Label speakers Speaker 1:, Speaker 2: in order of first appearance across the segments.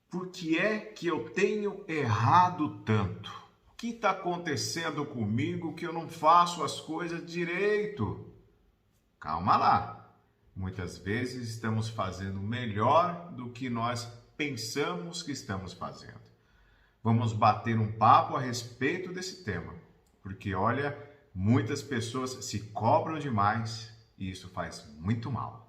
Speaker 1: Por que é que eu tenho errado tanto? O que está acontecendo comigo que eu não faço as coisas direito? Calma lá. Muitas vezes estamos fazendo melhor do que nós pensamos que estamos fazendo. Vamos bater um papo a respeito desse tema, porque olha, muitas pessoas se cobram demais e isso faz muito mal.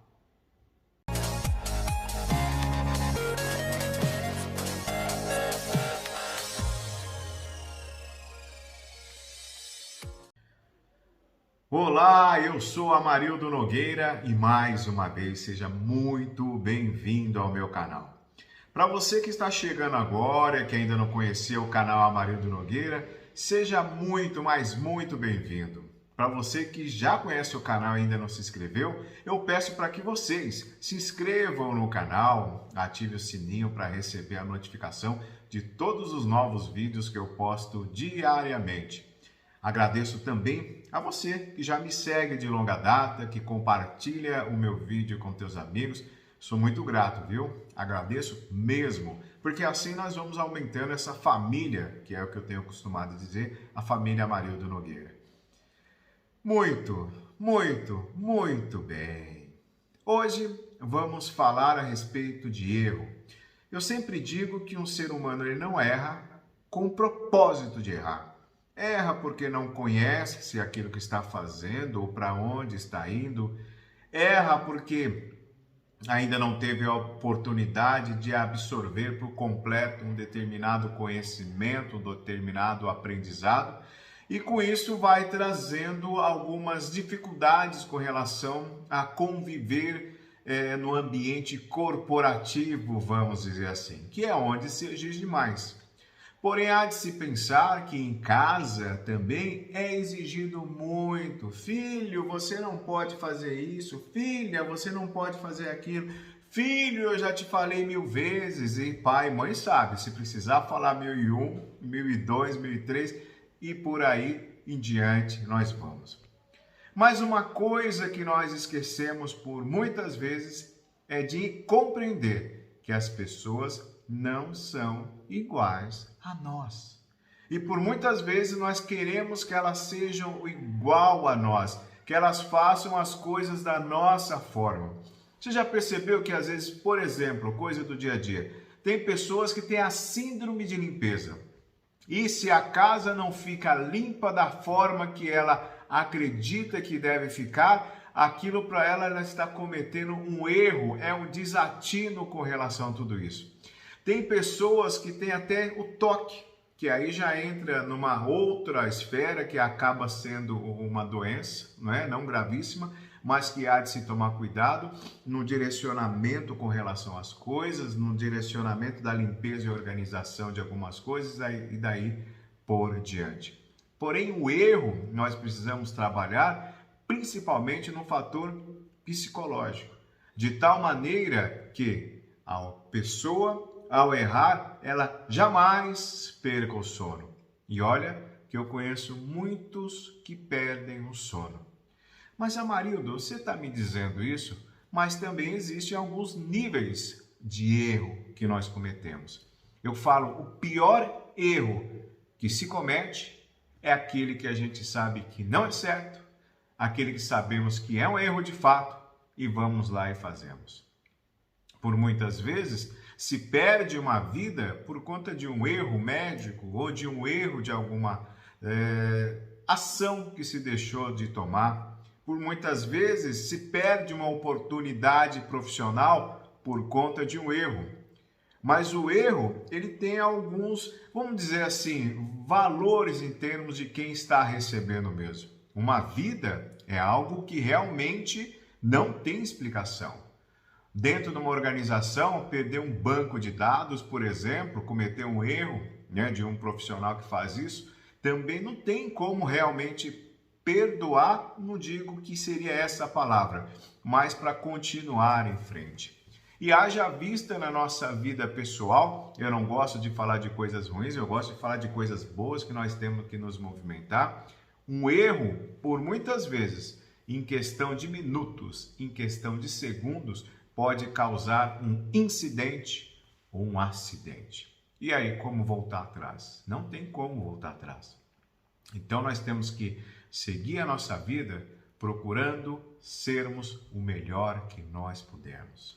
Speaker 1: Olá, eu sou Amarildo Nogueira e mais uma vez seja muito bem-vindo ao meu canal. Para você que está chegando agora e que ainda não conhecia o canal Amarildo Nogueira, seja muito, mas muito bem-vindo. Para você que já conhece o canal e ainda não se inscreveu, eu peço para que vocês se inscrevam no canal, ative o sininho para receber a notificação de todos os novos vídeos que eu posto diariamente. Agradeço também a você que já me segue de longa data, que compartilha o meu vídeo com teus amigos. Sou muito grato, viu? Agradeço mesmo, porque assim nós vamos aumentando essa família, que é o que eu tenho costumado dizer, a família Amarildo Nogueira. Muito bem. Hoje vamos falar a respeito de erro. Eu sempre digo que um ser humano ele não erra com o propósito de errar. Erra porque não conhece se aquilo que está fazendo ou para onde está indo. Erra porque ainda não teve a oportunidade de absorver por completo um determinado conhecimento, um determinado aprendizado. E com isso vai trazendo algumas dificuldades com relação a conviver no ambiente corporativo, vamos dizer assim, que é onde se exige mais. Porém, há de se pensar que em casa também é exigido muito. Filho, você não pode fazer isso. Filha, você não pode fazer aquilo. Filho, eu já te falei 1000 vezes. E pai e mãe sabe, se precisar falar 1001, 1002, 1003 e por aí em diante nós vamos. Mas uma coisa que nós esquecemos por muitas vezes é de compreender que as pessoas não são iguais a nós. E por muitas vezes nós queremos que elas sejam igual a nós, que elas façam as coisas da nossa forma. Você já percebeu que às vezes, por exemplo, coisa do dia a dia, tem pessoas que têm a síndrome de limpeza. E se a casa não fica limpa da forma que ela acredita que deve ficar, aquilo para ela está cometendo um erro, é um desatino com relação a tudo isso. Tem pessoas que têm até o toque, que aí já entra numa outra esfera que acaba sendo uma doença, não gravíssima, mas que há de se tomar cuidado no direcionamento com relação às coisas, no direcionamento da limpeza e organização de algumas coisas e daí por diante. Porém, o erro nós precisamos trabalhar principalmente no fator psicológico, de tal maneira que a pessoa, ao errar, ela jamais perca o sono. E olha que eu conheço muitos que perdem o sono. Mas, Amarildo, você está me dizendo isso, mas também existem alguns níveis de erro que nós cometemos. Eu falo, o pior erro que se comete é aquele que a gente sabe que não é certo, aquele que sabemos que é um erro de fato e vamos lá e fazemos. Por muitas vezes, se perde uma vida por conta de um erro médico ou de um erro de alguma ação que se deixou de tomar. Por muitas vezes se perde uma oportunidade profissional por conta de um erro. Mas o erro, ele tem alguns, vamos dizer assim, valores em termos de quem está recebendo mesmo. Uma vida é algo que realmente não tem explicação. Dentro de uma organização, perder um banco de dados, por exemplo, cometer um erro de um profissional que faz isso, também não tem como realmente perdoar, não digo que seria essa a palavra, mas para continuar em frente. E haja vista na nossa vida pessoal, eu não gosto de falar de coisas ruins, eu gosto de falar de coisas boas que nós temos que nos movimentar. Um erro, por muitas vezes, em questão de minutos, em questão de segundos, pode causar um incidente ou um acidente. E aí, como voltar atrás? Não tem como voltar atrás. Então, nós temos que seguir a nossa vida procurando sermos o melhor que nós pudermos.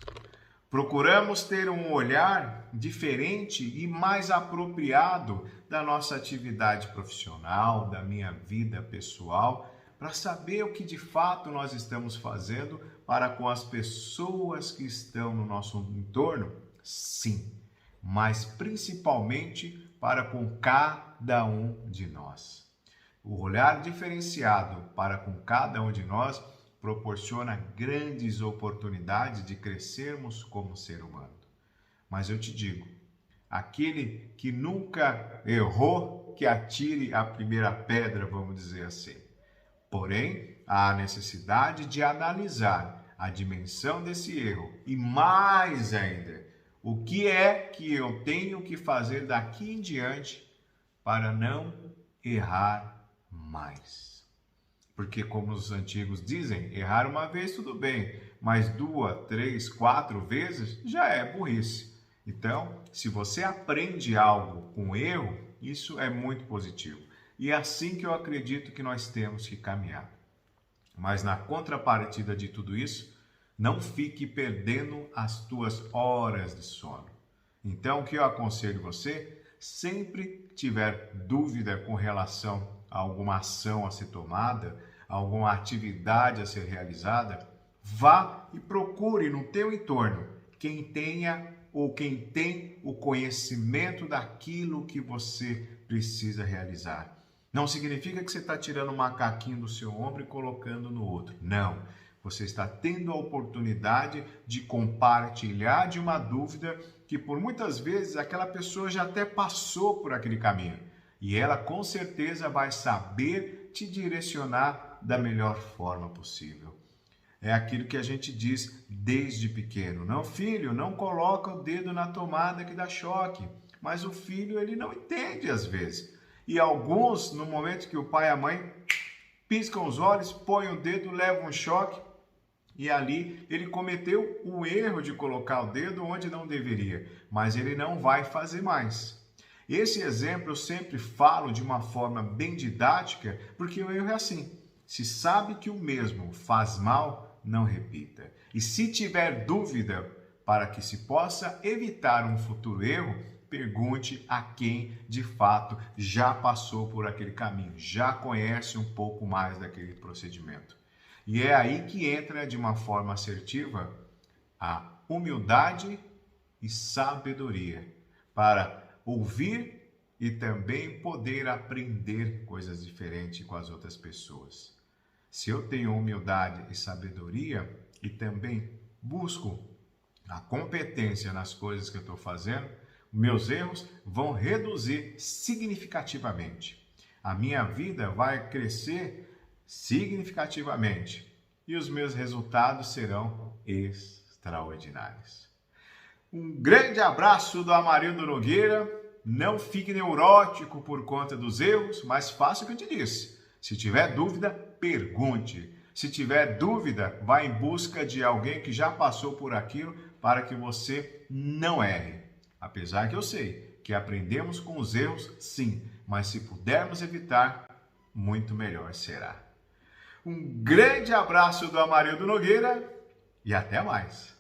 Speaker 1: Procuramos ter um olhar diferente e mais apropriado da nossa atividade profissional, da minha vida pessoal, para saber o que de fato nós estamos fazendo para com as pessoas que estão no nosso entorno? Sim, mas principalmente para com cada um de nós. O olhar diferenciado para com cada um de nós proporciona grandes oportunidades de crescermos como ser humano. Mas eu te digo, aquele que nunca errou, que atire a primeira pedra, vamos dizer assim. Porém, há a necessidade de analisar a dimensão desse erro e, mais ainda, o que é que eu tenho que fazer daqui em diante para não errar mais. Porque, como os antigos dizem, errar uma vez tudo bem, mas 2, 3, 4 vezes já é burrice. Então, se você aprende algo com erro, isso é muito positivo. E é assim que eu acredito que nós temos que caminhar. Mas na contrapartida de tudo isso, não fique perdendo as tuas horas de sono. Então, o que eu aconselho você, sempre tiver dúvida com relação a alguma ação a ser tomada, alguma atividade a ser realizada, vá e procure no teu entorno quem tenha ou quem tem o conhecimento daquilo que você precisa realizar. Não significa que você está tirando um macaquinho do seu ombro e colocando no outro. Não. Você está tendo a oportunidade de compartilhar de uma dúvida que por muitas vezes aquela pessoa já até passou por aquele caminho. E ela com certeza vai saber te direcionar da melhor forma possível. É aquilo que a gente diz desde pequeno. Não, filho, não coloca o dedo na tomada que dá choque. Mas o filho, ele não entende às vezes. E alguns, no momento que o pai e a mãe piscam os olhos, põem o dedo, levam um choque, e ali ele cometeu o erro de colocar o dedo onde não deveria, mas ele não vai fazer mais. Esse exemplo eu sempre falo de uma forma bem didática, porque o erro é assim. Se sabe que o mesmo faz mal, não repita. E se tiver dúvida para que se possa evitar um futuro erro, pergunte a quem de fato já passou por aquele caminho, já conhece um pouco mais daquele procedimento. E é aí que entra de uma forma assertiva a humildade e sabedoria para ouvir e também poder aprender coisas diferentes com as outras pessoas. Se eu tenho humildade e sabedoria e também busco a competência nas coisas que eu estou fazendo, meus erros vão reduzir significativamente. A minha vida vai crescer significativamente e os meus resultados serão extraordinários. Um grande abraço do Amarildo Nogueira. Não fique neurótico por conta dos erros, mas faça o que eu te disse. Se tiver dúvida, pergunte. Se tiver dúvida, vá em busca de alguém que já passou por aquilo para que você não erre. Apesar que eu sei que aprendemos com os erros, sim, mas se pudermos evitar, muito melhor será. Um grande abraço do Amarildo Nogueira e até mais!